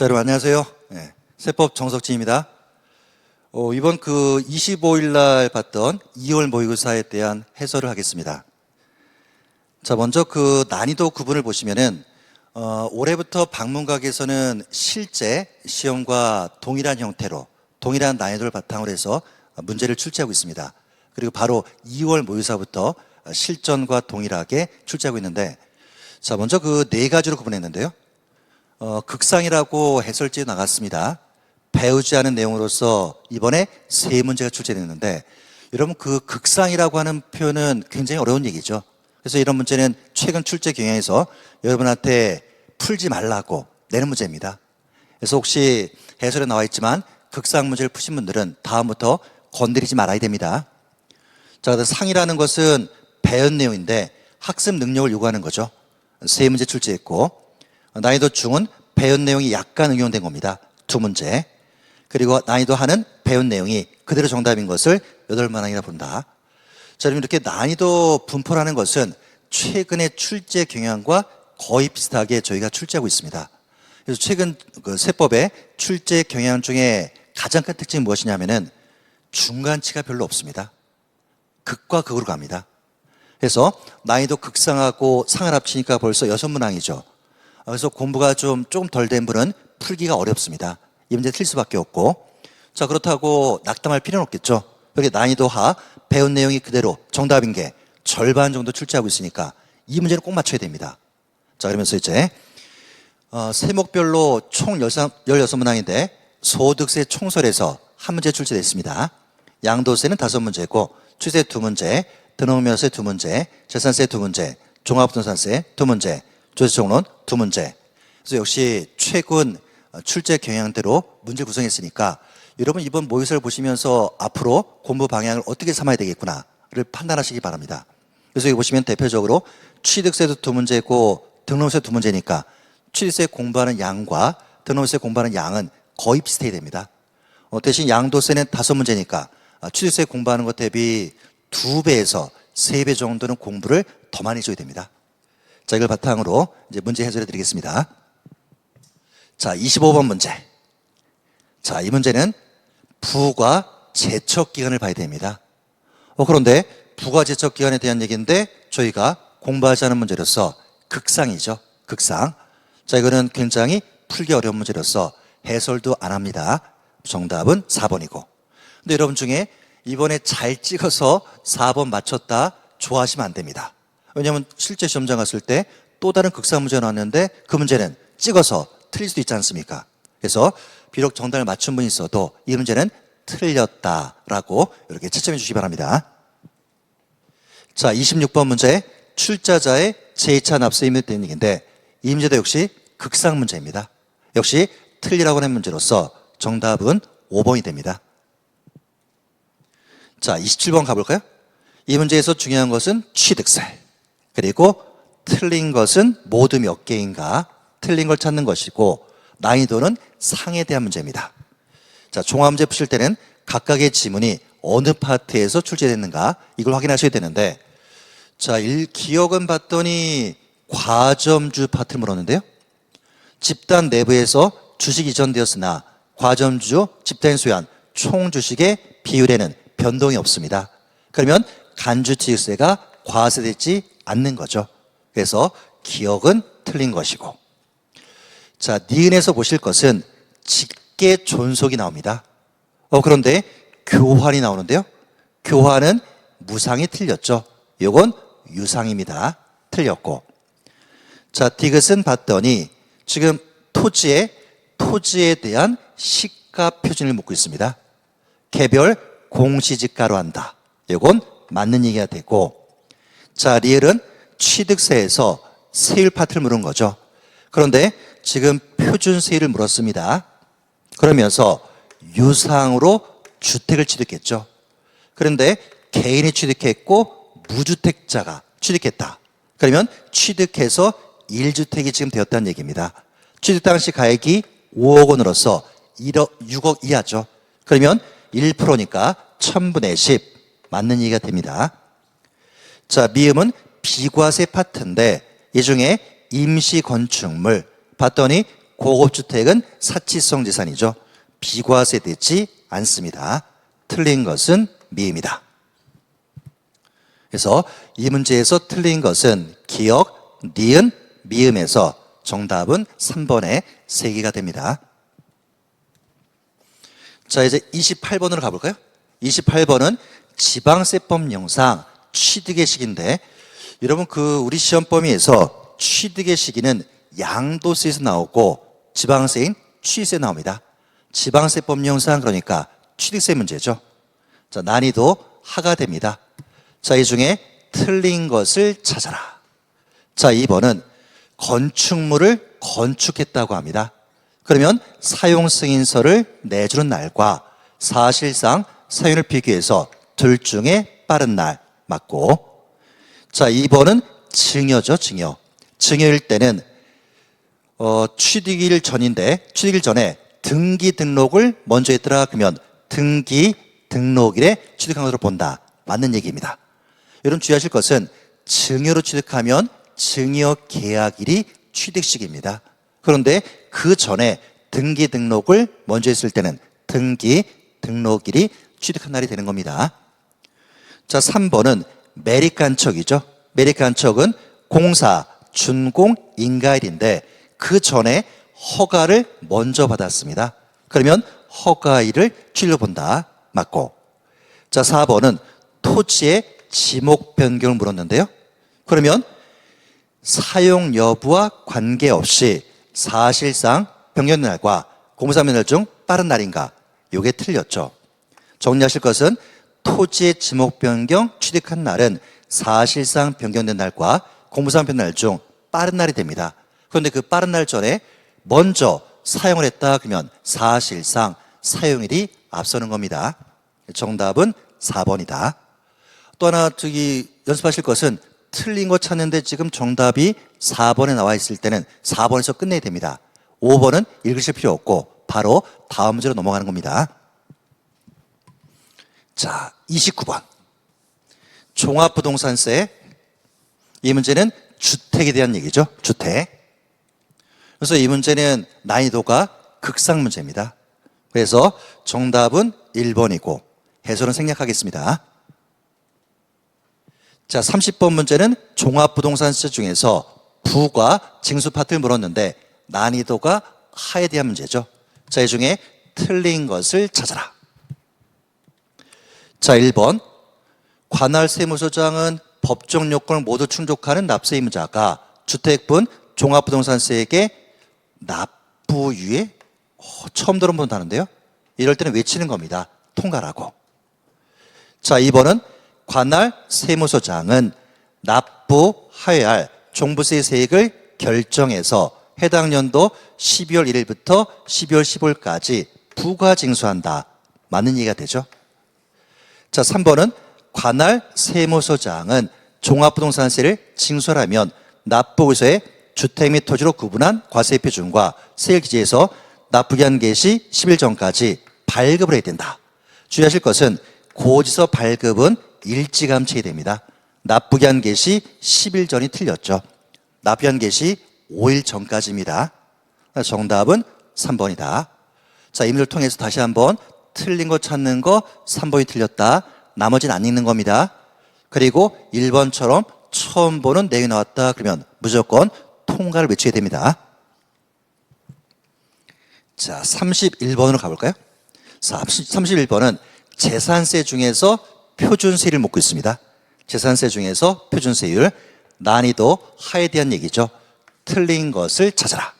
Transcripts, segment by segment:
자, 여러분 안녕하세요. 네, 세법 정석진입니다. 이번 25일 날 봤던 2월 모의고사에 대한 해설을 하겠습니다. 자, 먼저 난이도 구분을 보시면은 올해부터 방문각에서는 실제 시험과 동일한 형태로 동일한 난이도를 바탕으로 해서 문제를 출제하고 있습니다. 그리고 바로 2월 모의고사부터 실전과 동일하게 출제하고 있는데, 자, 먼저 네 가지로 구분했는데요. 극상이라고 해설지에 나갔습니다. 배우지 않은 내용으로서 이번에 3문제가 출제됐는데, 여러분 극상이라고 하는 표현은 굉장히 어려운 얘기죠. 그래서 이런 문제는 최근 출제 경향에서 여러분한테 풀지 말라고 내는 문제입니다. 그래서 혹시 해설에 나와 있지만 극상 문제를 푸신 분들은 다음부터 건드리지 말아야 됩니다. 자, 그래서 상이라는 것은 배운 내용인데 학습 능력을 요구하는 거죠. 3문제 출제했고, 난이도 중은 배운 내용이 약간 응용된 겁니다. 2문제. 그리고 난이도 하는 배운 내용이 그대로 정답인 것을 8문항이라 본다. 자, 그럼 이렇게 난이도 분포라는 것은 최근의 출제 경향과 거의 비슷하게 저희가 출제하고 있습니다. 그래서 최근 세법의 출제 경향 중에 가장 큰 특징이 무엇이냐면은 중간치가 별로 없습니다. 극과 극으로 갑니다. 그래서 난이도 극상하고 상을 합치니까 벌써 6문항이죠. 그래서 공부가 조금 덜 된 분은 풀기가 어렵습니다. 이 문제 틀 수밖에 없고, 자, 그렇다고 낙담할 필요는 없겠죠. 여기 난이도 하 배운 내용이 그대로 정답인 게 절반 정도 출제하고 있으니까 이 문제는 꼭 맞춰야 됩니다. 자, 그러면서 이제 세목별로 총 16문항인데 소득세 총설에서 한 문제 출제됐습니다. 양도세는 5문제고 취세 2문제, 등록면허세 2문제, 재산세 2문제, 종합부동산세 2문제, 조세총론 2문제. 그래서 역시 최근 출제 경향대로 문제 구성했으니까 여러분 이번 모의고사를 보시면서 앞으로 공부 방향을 어떻게 삼아야 되겠구나를 판단하시기 바랍니다. 그래서 여기 보시면 대표적으로 취득세도 2문제고 등록세 2문제니까 취득세 공부하는 양과 등록세 공부하는 양은 거의 비슷해야 됩니다. 대신 양도세는 5문제니까 취득세 공부하는 것 대비 2배에서 3배 정도는 공부를 더 많이 해줘야 됩니다. 자, 이걸 바탕으로 이제 문제 해설해 드리겠습니다. 자, 25번 문제. 자, 이 문제는 부과 제척 기간을 봐야 됩니다. 그런데 부과 제척 기간에 대한 얘기인데 저희가 공부하지 않은 문제로서 극상이죠. 극상. 자, 이거는 굉장히 풀기 어려운 문제로서 해설도 안 합니다. 정답은 4번이고. 근데 여러분 중에 이번에 잘 찍어서 4번 맞췄다 좋아하시면 안 됩니다. 왜냐하면 실제 시험장 갔을 때 또 다른 극상 문제가 나왔는데 그 문제는 찍어서 틀릴 수도 있지 않습니까? 그래서 비록 정답을 맞춘 분이 있어도 이 문제는 틀렸다라고 이렇게 채점해 주시기 바랍니다. 자, 26번 문제, 출자자의 제2차 납세 의무에 대한 얘기인데 이 문제도 역시 극상 문제입니다. 역시 틀리라고 하는 문제로서 정답은 5번이 됩니다. 자, 27번 가볼까요? 이 문제에서 중요한 것은 취득세, 그리고 틀린 것은 모두 몇 개인가 틀린 걸 찾는 것이고, 난이도는 상에 대한 문제입니다. 자, 종합문제 푸실 때는 각각의 지문이 어느 파트에서 출제됐는가 이걸 확인하셔야 되는데, 자, 기억은 봤더니 과점주 파트를 물었는데요. 집단 내부에서 주식이 이전되었으나 과점주 집단이 소유한 총 주식의 비율에는 변동이 없습니다. 그러면 간주취득세가 과세되지 않는 거죠. 그래서 기억은 틀린 것이고, 자, 니은에서 보실 것은 직계 존속이 나옵니다. 그런데 교환이 나오는데요. 교환은 무상이 틀렸죠. 이건 유상입니다. 틀렸고. 자, 디귿은 봤더니 지금 토지에 대한 시가 표준을 묻고 있습니다. 개별 공시지가로 한다. 이건 맞는 얘기가 되고, 자, 리을은 취득세에서 세율 파트를 물은 거죠. 그런데 지금 표준 세율을 물었습니다. 그러면서 유상으로 주택을 취득했죠. 그런데 개인이 취득했고 무주택자가 취득했다. 그러면 취득해서 1주택이 지금 되었다는 얘기입니다. 취득 당시 가액이 5억 원으로서 6억 이하죠. 그러면 1%니까 1000분의 10 맞는 얘기가 됩니다. 자, 미음은 비과세 파트인데 이 중에 임시 건축물 봤더니 고급주택은 사치성 재산이죠. 비과세되지 않습니다. 틀린 것은 미입니다. 그래서 이 문제에서 틀린 것은 기역, 니은, 미음에서 정답은 3번의 3개가 됩니다. 자, 이제 28번으로 가볼까요? 28번은 지방세법 영상 취득의 시기인데, 여러분 우리 시험 범위에서 취득의 시기는 양도세에서 나오고 지방세인 취세 나옵니다. 지방세법 영상 그러니까 취득세 문제죠. 자, 난이도 하가 됩니다. 자, 이 중에 틀린 것을 찾아라. 자, 2번은 건축물을 건축했다고 합니다. 그러면 사용승인서를 내주는 날과 사실상 사용을 비교해서 둘 중에 빠른 날 맞고, 자, 2번은 증여죠. 증여일 때는 취득일 전인데 취득일 전에 등기 등록을 먼저 했더라. 그러면 등기 등록일에 취득한 것으로 본다. 맞는 얘기입니다. 여러분 주의하실 것은 증여로 취득하면 증여 계약일이 취득식입니다. 그런데 그 전에 등기 등록을 먼저 했을 때는 등기 등록일이 취득한 날이 되는 겁니다. 자, 3번은 매립간척이죠. 매립간척은 공사, 준공, 인가일인데 그 전에 허가를 먼저 받았습니다. 그러면 허가일을 취득으로 본다. 맞고. 자, 4번은 토지의 지목 변경을 물었는데요. 그러면 사용 여부와 관계없이 사실상 변경 날과 공사면 날 중 빠른 날인가? 이게 틀렸죠. 정리하실 것은 토지의 지목 변경 취득한 날은 사실상 변경된 날과 공무상 변경 날 중 빠른 날이 됩니다. 그런데 그 빠른 날 전에 먼저 사용을 했다 그러면 사실상 사용일이 앞서는 겁니다. 정답은 4번이다. 또 하나 연습하실 것은 틀린 거 찾는데 지금 정답이 4번에 나와 있을 때는 4번에서 끝내야 됩니다. 5번은 읽으실 필요 없고 바로 다음 문제로 넘어가는 겁니다. 자, 29번 종합부동산세. 이 문제는 주택에 대한 얘기죠. 주택. 그래서 이 문제는 난이도가 극상 문제입니다. 그래서 정답은 1번이고 해설은 생략하겠습니다. 자, 30번 문제는 종합부동산세 중에서 부과 징수 파트를 물었는데 난이도가 하에 대한 문제죠. 자, 이 중에 틀린 것을 찾아라. 자, 1번 관할 세무서장은 법정 요건을 모두 충족하는 납세 의무자가 주택분 종합부동산세에게 납부유예? 처음 들어본다는데요. 이럴 때는 외치는 겁니다. 통과라고. 자, 2번은 관할 세무서장은 납부하여야 할 종부세 세액을 결정해서 해당 연도 12월 1일부터 12월 15일까지 부과징수한다. 맞는 얘기가 되죠. 자, 3번은 관할 세무서장은 종합부동산세를 징수하면 납부의서에 주택 및 토지로 구분한 과세표 준과 세액 기재에서 납부기한 개시 10일 전까지 발급을 해야 된다. 주의하실 것은 고지서 발급은 일찌감치 됩니다. 납부기한 개시 10일 전이 틀렸죠. 납부기한 개시 5일 전까지입니다. 정답은 3번이다. 자, 이 문제를 통해서 다시 한번 틀린 거 찾는 거 3번이 틀렸다. 나머지는 안 읽는 겁니다. 그리고 1번처럼 처음 보는 내용이 나왔다 그러면 무조건 통과를 외쳐야 됩니다. 자, 31번으로 가볼까요? 31번은 재산세 중에서 표준세율을 묻고 있습니다. 재산세 중에서 표준세율, 난이도 하에 대한 얘기죠. 틀린 것을 찾아라.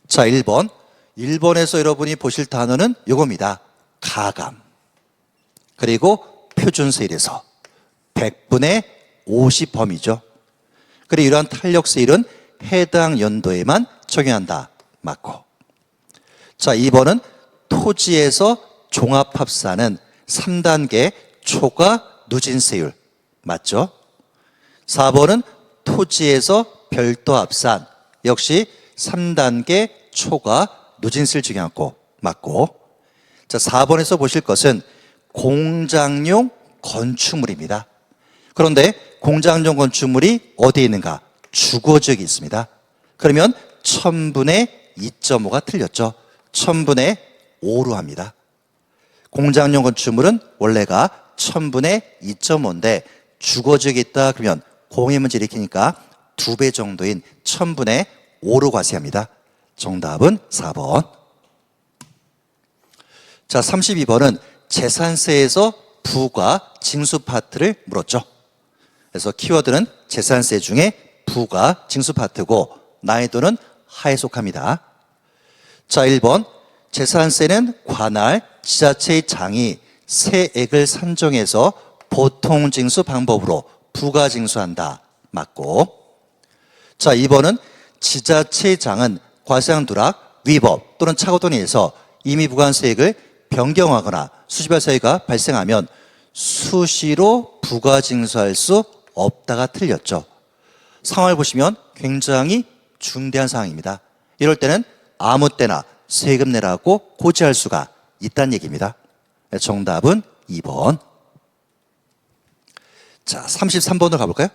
자, 1번. 1번에서 여러분이 보실 단어는 이겁니다. 가감. 그리고 표준세율에서 100분의 50 범위죠. 그리고 이러한 탄력세율은 해당 연도에만 적용한다. 맞고. 자, 2번은 토지에서 종합합산은 3단계 초과 누진세율. 맞죠? 4번은 토지에서 별도 합산. 역시 3단계 초과 누진세율 적용하고. 맞고. 자, 4번에서 보실 것은 공장용 건축물입니다. 그런데 공장용 건축물이 어디에 있는가? 주거지역에 있습니다. 그러면 1000분의 2.5가 틀렸죠. 1000분의 5로 합니다. 공장용 건축물은 원래가 1000분의 2.5인데 주거지역에 있다 그러면 공해 문제 일으키니까 2배 정도인 1000분의 5로 과세합니다. 정답은 4번. 자, 32번은 재산세에서 부과 징수 파트를 물었죠. 그래서 키워드는 재산세 중에 부과 징수 파트고 난이도는 하에 속합니다. 자, 1번 재산세는 관할 지자체의 장이 세액을 산정해서 보통 징수 방법으로 부과 징수한다. 맞고. 자, 2번은 지자체의 장은 과세한 누락, 위법 또는 착오등에 의해서 임의 부과세액을 변경하거나 수시별 사유가 발생하면 수시로 부과 징수할 수 없다가 틀렸죠. 상황을 보시면 굉장히 중대한 상황입니다. 이럴 때는 아무 때나 세금 내라고 고지할 수가 있다는 얘기입니다. 정답은 2번. 자, 33번으로 가볼까요?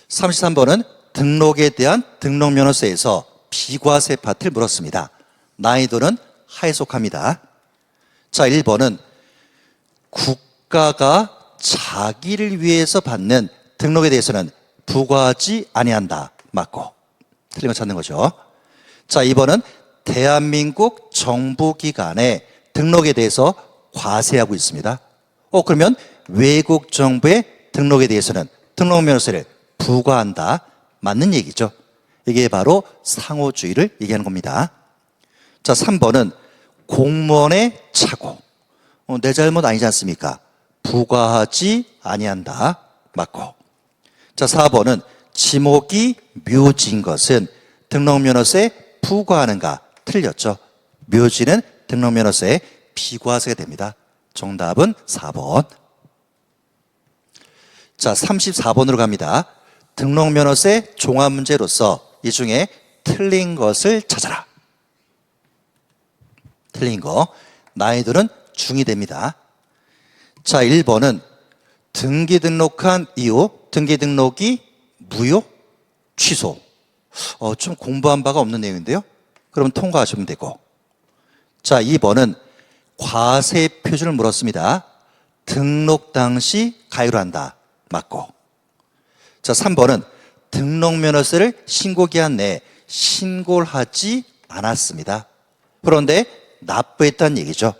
33번은 등록에 대한 등록면허세에서 비과세 파트를 물었습니다. 난이도는 하에 속합니다. 자, 1번은 국가가 자기를 위해서 받는 등록에 대해서는 부과하지 아니한다. 맞고. 틀린 거 찾는 거죠. 자, 2번은 대한민국 정부기관의 등록에 대해서 과세하고 있습니다. 그러면 외국 정부의 등록에 대해서는 등록면허세를 부과한다. 맞는 얘기죠. 이게 바로 상호주의를 얘기하는 겁니다. 자, 3번은 공무원의 착오. 내 잘못 아니지 않습니까? 부과하지 아니한다. 맞고. 자, 4번은 지목이 묘지인 것은 등록면허세 부과하는가? 틀렸죠. 묘지는 등록면허세 비과세가 됩니다. 정답은 4번. 자, 34번으로 갑니다. 등록면허세 종합문제로서 이 중에 틀린 것을 찾아라. 틀린 거. 난이도는 중이 됩니다. 자, 1번은 등기 등록한 이후 등기 등록이 무효, 취소. 좀 공부한 바가 없는 내용인데요. 그럼 통과하시면 되고. 자, 2번은 과세 표준을 물었습니다. 등록 당시 가유를 한다. 맞고. 자, 3번은 등록면허세를 신고기한 내에 신고를 하지 않았습니다. 그런데 납부했다는 얘기죠.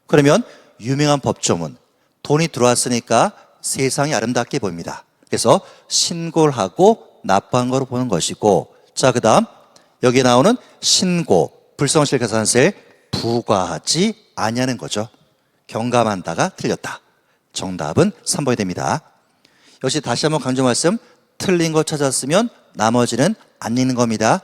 그러면 유명한 법조문, 돈이 들어왔으니까 세상이 아름답게 보입니다. 그래서 신고를 하고 납부한 거로 보는 것이고, 자, 그 다음 여기 나오는 신고, 불성실가산세를 부과하지 아니하는 거죠. 경감한다가 틀렸다. 정답은 3번이 됩니다. 역시 다시 한번 강조 말씀, 틀린 거 찾았으면 나머지는 안 읽는 겁니다.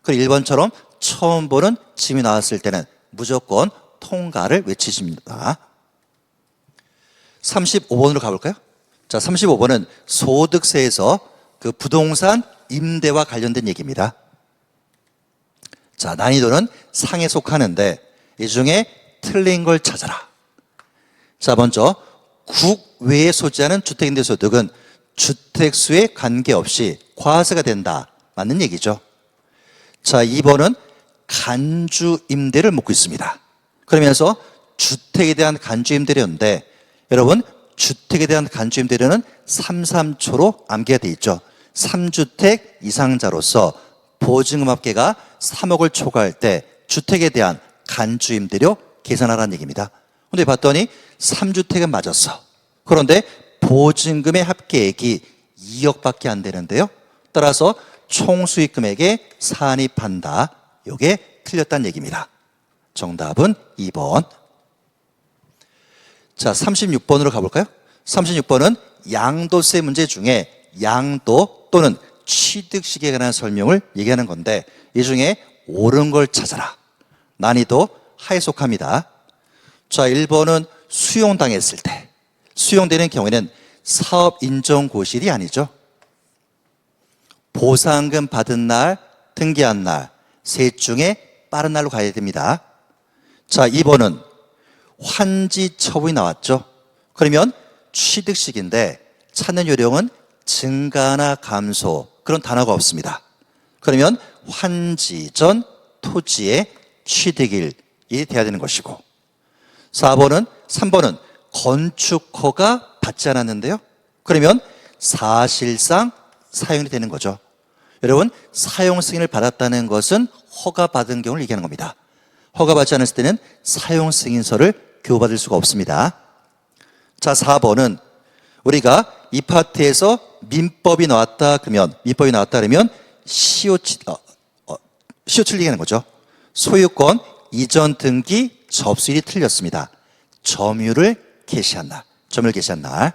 그리고 1번처럼 처음 보는 짐이 나왔을 때는 무조건 통과를 외치십니다. 35번으로 가볼까요? 자, 35번은 소득세에서 그 부동산 임대와 관련된 얘기입니다. 자, 난이도는 상에 속하는데 이 중에 틀린 걸 찾아라. 자, 먼저 국외에 소지하는 주택임대소득은 주택수에 관계없이 과세가 된다. 맞는 얘기죠. 자, 2번은 간주임대를 묻고 있습니다. 그러면서 주택에 대한 간주임대료인데 여러분, 주택에 대한 간주임대료는 3.3초로 암기가 돼 있죠. 3주택 이상자로서 보증금 합계가 3억을 초과할 때 주택에 대한 간주임대료 계산하라는 얘기입니다. 근데 봤더니 3주택은 맞았어. 그런데 보증금의 합계액이 2억밖에 안 되는데요. 따라서 총수익 금액에 산입한다. 이게 틀렸다는 얘기입니다. 정답은 2번. 자, 36번으로 가볼까요? 36번은 양도세 문제 중에 양도 또는 취득시기에 관한 설명을 얘기하는 건데 이 중에 옳은 걸 찾아라. 난이도 하에 속합니다. 자, 1번은 수용당했을 때, 수용되는 경우에는 사업인정고실이 아니죠. 보상금 받은 날, 등기한 날, 셋 중에 빠른 날로 가야 됩니다. 자, 2번은 환지 처분이 나왔죠. 그러면 취득식인데 찾는 요령은 증가나 감소, 그런 단어가 없습니다. 그러면 환지 전 토지의 취득일이 돼야 되는 것이고 3번은 건축허가 받지 않았는데요. 그러면 사실상 사용이 되는 거죠. 여러분, 사용 승인을 받았다는 것은 허가받은 경우를 얘기하는 겁니다. 허가받지 않았을 때는 사용 승인서를 교부받을 수가 없습니다. 자, 4번은 우리가 이 파트에서 민법이 나왔다 그러면 시효 틀리게 거죠. 소유권 이전 등기 접수일이 틀렸습니다. 점유를 개시한 날.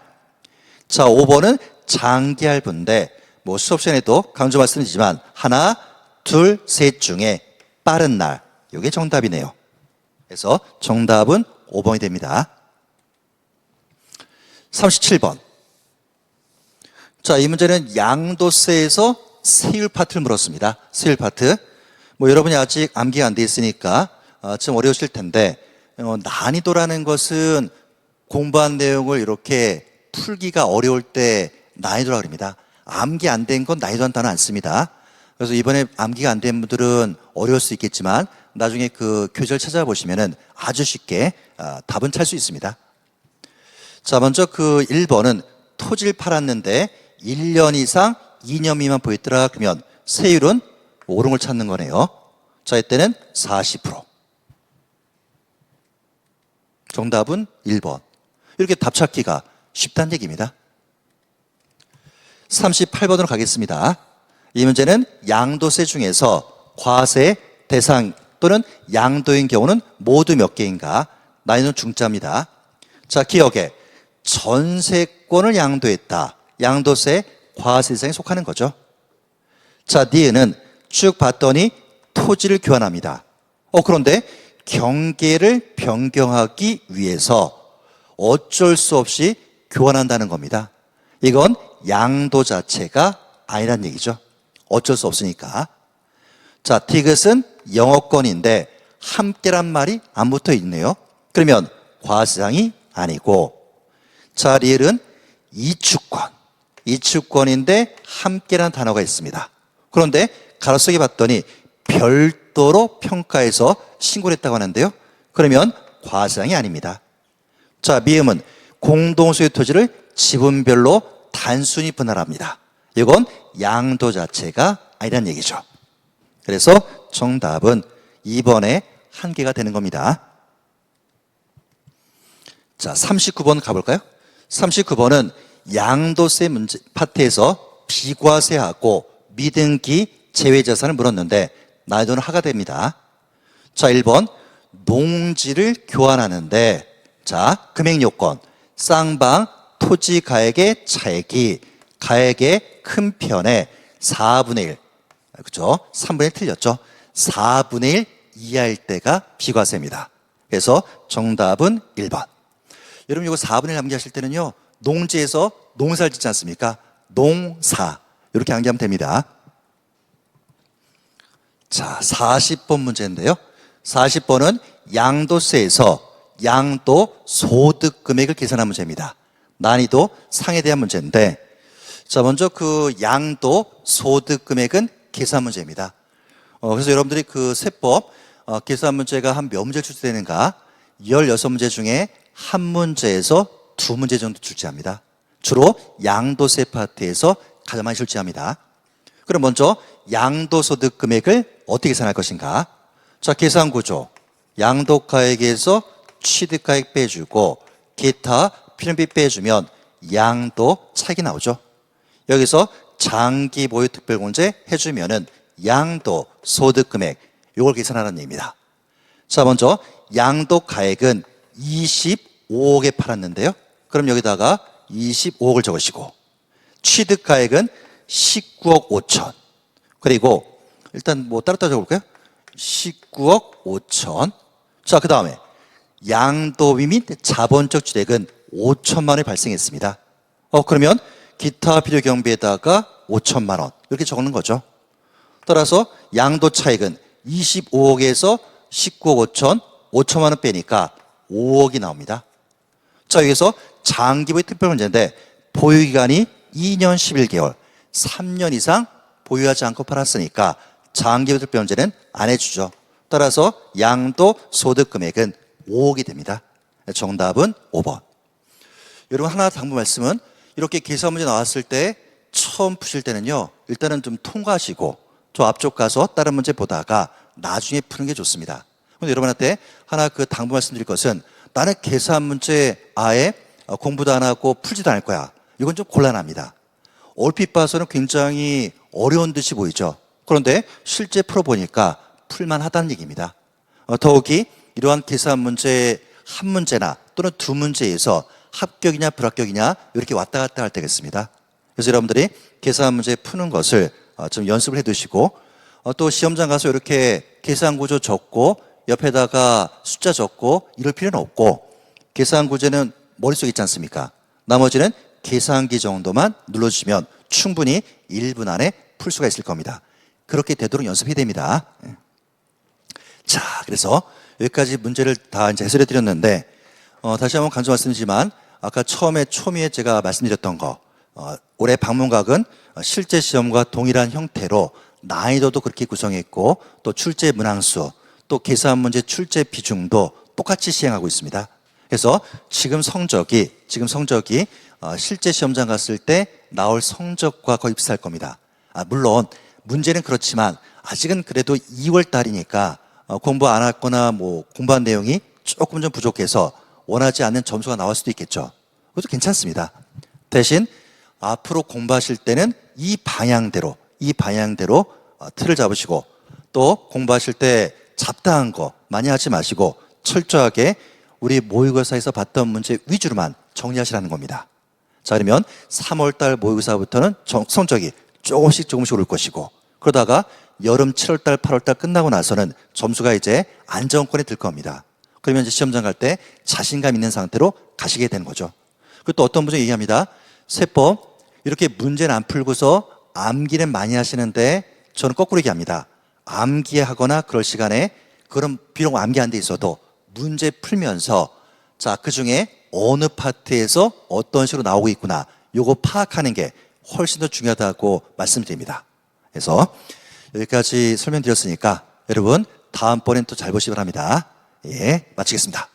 자, 5번은 장기할부인데 수업 시간에도 강조 말씀드리지만 하나, 둘, 셋 중에 빠른 날. 이게 정답이네요. 그래서 정답은 5번이 됩니다. 37번. 자, 이 문제는 양도세에서 세율 파트를 물었습니다. 세율 파트. 여러분이 아직 암기가 안 돼 있으니까 좀 어려우실 텐데 난이도라는 것은 공부한 내용을 이렇게 풀기가 어려울 때 난이도라고 합니다. 암기 안 된 건 난이도 단어 안 씁니다. 그래서 이번에 암기가 안 된 분들은 어려울 수 있겠지만 나중에 그 교재를 찾아보시면은 아주 쉽게 답은 찾을 수 있습니다. 자, 먼저 1번은 토지를 팔았는데 1년 이상 2년 미만 보였더라 그러면 세율은 옳은 걸 찾는 거네요. 자, 이때는 40%. 정답은 1번. 이렇게 답 찾기가 쉽다는 얘기입니다. 38번으로 가겠습니다. 이 문제는 양도세 중에서 과세 대상 또는 양도인 경우는 모두 몇 개인가? 난이도는 중자입니다. 자, 기억에 전세권을 양도했다. 양도세 과세 대상에 속하는 거죠. 자, 니은은 쭉 봤더니 토지를 교환합니다. 그런데 경계를 변경하기 위해서 어쩔 수 없이 교환한다는 겁니다. 이건 양도 자체가 아니란 얘기죠. 어쩔 수 없으니까. 자, 디귿은 영어권인데 함께란 말이 안 붙어 있네요. 그러면 과세상이 아니고. 자, 리을은 이축권인데 함께란 단어가 있습니다. 그런데 가로 속에 봤더니 별도로 평가해서 신고를 했다고 하는데요. 그러면 과세상이 아닙니다. 자, 미음은 공동소유 토지를 지분별로 단순히 분할합니다. 이건 양도 자체가 아니란 얘기죠. 그래서 정답은 2번에 한 개가 되는 겁니다. 자, 39번 가볼까요? 39번은 양도세 문제 파트에서 비과세하고 미등기 제외자산을 물었는데 난이도는 하가 됩니다. 자, 1번 농지를 교환하는데 자, 금액 요건 쌍방 토지 가액의 차액이 가액의 큰 편에 4분의 1 그렇죠? 3분의 1 틀렸죠? 4분의 1 이하일 때가 비과세입니다. 그래서 정답은 1번. 여러분 이거 4분의 1 암기하실 때는요, 농지에서 농사를 짓지 않습니까? 농사 이렇게 암기하면 됩니다. 자, 40번 문제인데요. 40번은 양도세에서 양도 소득 금액을 계산한 문제입니다. 난이도 상에 대한 문제인데, 자, 먼저 양도 소득 금액은 계산 문제입니다. 그래서 여러분들이 세법 계산 문제가 한 몇 문제 출제되는가? 16문제 중에 한 문제에서 2문제 정도 출제합니다. 주로 양도세 파트에서 가장 많이 출제합니다. 그럼 먼저 양도소득 금액을 어떻게 계산할 것인가? 자, 계산 구조. 양도가액에서 취득가액 빼주고 기타 필요비 빼주면 양도 차익이 나오죠. 여기서 장기 보유 특별공제 해주면은 양도 소득 금액 이걸 계산하는 얘기입니다. 자, 먼저 양도가액은 25억에 팔았는데요. 그럼 여기다가 25억을 적으시고 취득가액은 19억 5천. 그리고 일단 따로 적어볼까요? 19억 5천. 자, 그 다음에 양도비 및 자본적 취득은 5천만 원이 발생했습니다. 그러면 기타 필요 경비에다가 5천만 원 이렇게 적는 거죠. 따라서 양도 차익은 25억에서 19억 5천, 5천만 원 빼니까 5억이 나옵니다. 자, 여기서 장기보유 특별문제인데 보유기간이 2년 11개월, 3년 이상 보유하지 않고 팔았으니까 장기부들배원제는 안 해주죠. 따라서 양도소득 금액은 5억이 됩니다. 정답은 5번. 여러분 하나 당부 말씀은 이렇게 계산 문제 나왔을 때 처음 푸실 때는요, 일단은 좀 통과하시고 저 앞쪽 가서 다른 문제 보다가 나중에 푸는 게 좋습니다. 근데 여러분한테 하나 그 당부 말씀드릴 것은 나는 계산 문제 아예 공부도 안 하고 풀지도 않을 거야. 이건 좀 곤란합니다. 얼핏 봐서는 굉장히 어려운 듯이 보이죠. 그런데 실제 풀어보니까 풀만하다는 얘기입니다. 더욱이 이러한 계산 문제 한 문제나 또는 두 문제에서 합격이냐 불합격이냐 이렇게 왔다 갔다 할 때겠습니다. 그래서 여러분들이 계산 문제 푸는 것을 좀 연습을 해두시고 또 시험장 가서 이렇게 계산 구조 적고 옆에다가 숫자 적고 이럴 필요는 없고 계산 구조는 머릿속에 있지 않습니까? 나머지는 계산기 정도만 눌러주시면 충분히 1분 안에 풀 수가 있을 겁니다. 그렇게 되도록 연습해야 됩니다. 자, 그래서 여기까지 문제를 다 이제 해설해 드렸는데 다시 한번 강조 말씀드리지만 아까 처음에 초미에 제가 말씀드렸던 거 올해 방문각은 실제 시험과 동일한 형태로 난이도도 그렇게 구성했고 또 출제 문항수 또 계산 문제 출제 비중도 똑같이 시행하고 있습니다. 그래서 지금 성적이 실제 시험장 갔을 때 나올 성적과 거의 비슷할 겁니다. 물론 문제는 그렇지만 아직은 그래도 2월 달이니까 공부 안 했거나 뭐 공부한 내용이 조금 좀 부족해서 원하지 않는 점수가 나올 수도 있겠죠. 그것도 괜찮습니다. 대신 앞으로 공부하실 때는 이 방향대로 틀을 잡으시고 또 공부하실 때 잡다한 거 많이 하지 마시고 철저하게 우리 모의고사에서 봤던 문제 위주로만 정리하시라는 겁니다. 자, 그러면 3월달 모의고사부터는 성적이 조금씩 오를 것이고 그러다가 여름 7월달, 8월달 끝나고 나서는 점수가 이제 안정권에 들 겁니다. 그러면 이제 시험장 갈 때 자신감 있는 상태로 가시게 되는 거죠. 그리고 또 어떤 분이 얘기합니다. 세법 이렇게 문제는 안 풀고서 암기는 많이 하시는데 저는 거꾸로 얘기합니다. 암기하거나 그럴 시간에 그럼 비록 암기 안 돼 있어도 문제 풀면서 자, 그중에 어느 파트에서 어떤 식으로 나오고 있구나 요거 파악하는 게 훨씬 더 중요하다고 말씀드립니다. 그래서 여기까지 설명드렸으니까 여러분 다음번엔 또 잘 보시기 바랍니다. 예, 마치겠습니다.